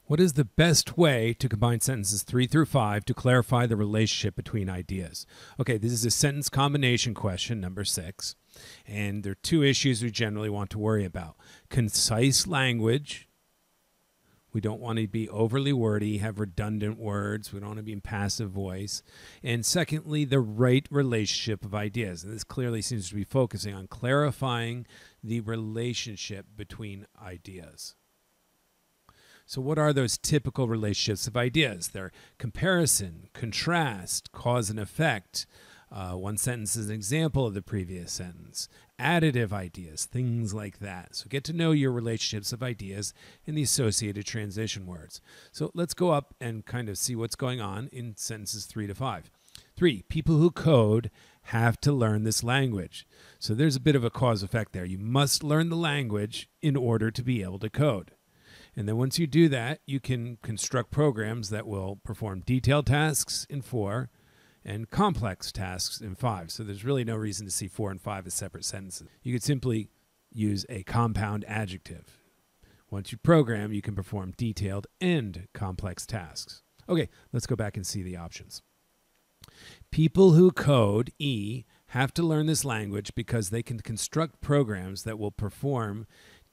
What is the best way to combine sentences 3 through 5 to clarify the relationship between ideas? Okay, this is a sentence combination question, number 6. And there are two issues we generally want to worry about. Concise language. We don't want to be overly wordy, have redundant words. We don't want to be in passive voice. And secondly, the right relationship of ideas. And this clearly seems to be focusing on clarifying the relationship between ideas. So what are those typical relationships of ideas? They're comparison, contrast, cause and effect. One sentence is an example of the previous sentence. Additive ideas, things like that. So get to know your relationships of ideas and the associated transition words. So let's go up and kind of see what's going on in sentences 3 to 5. 3, people who code have to learn this language. So there's a bit of a cause effect there. You must learn the language in order to be able to code. And then once you do that, you can construct programs that will perform detailed tasks in 4 and complex tasks in 5. So there's really no reason to see 4 and 5 as separate sentences. You could simply use a compound adjective. Once you program, you can perform detailed and complex tasks. Okay, let's go back and see the options. People who code, E, have to learn this language because they can construct programs that will perform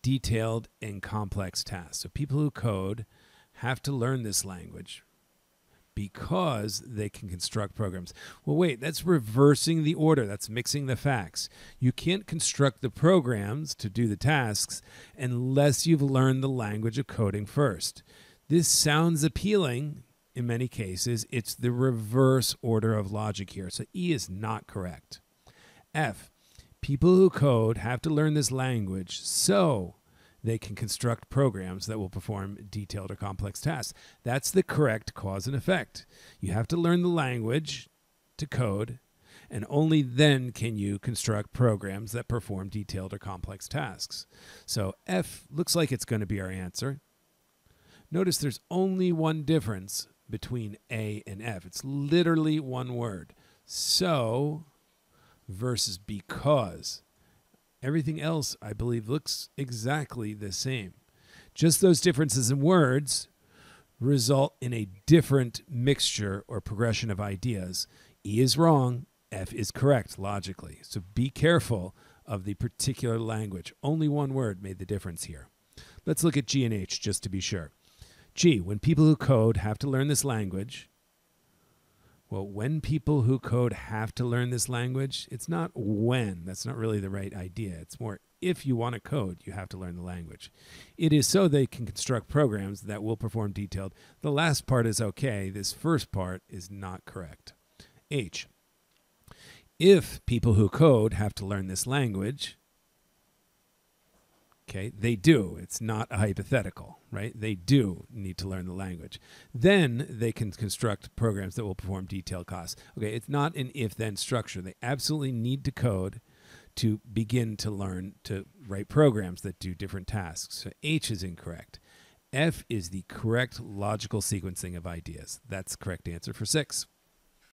detailed and complex tasks. So people who code have to learn this language because they can construct programs. Well, wait, that's reversing the order. That's mixing the facts. You can't construct the programs to do the tasks unless you've learned the language of coding first. This sounds appealing in many cases. It's the reverse order of logic here. So E is not correct. F, people who code have to learn this language so they can construct programs that will perform detailed or complex tasks. That's the correct cause and effect. You have to learn the language to code, and only then can you construct programs that perform detailed or complex tasks. So F looks like it's going to be our answer. Notice there's only one difference between A and F. It's literally one word. So versus because. Everything else, I believe, looks exactly the same. Just those differences in words result in a different mixture or progression of ideas. E is wrong, F is correct logically. So be careful of the particular language. Only one word made the difference here. Let's look at G and H just to be sure. G, when people who code have to learn this language. Well, when people who code have to learn this language, it's not when. That's not really the right idea. It's more if you want to code, you have to learn the language. It is so they can construct programs that will perform detailed. The last part is okay. This first part is not correct. H, if people who code have to learn this language, okay, they do. It's not a hypothetical, right? They do need to learn the language. Then they can construct programs that will perform detailed tasks. Okay, it's not an if-then structure. They absolutely need to code to begin to learn to write programs that do different tasks. So H is incorrect. F is the correct logical sequencing of ideas. That's the correct answer for 6.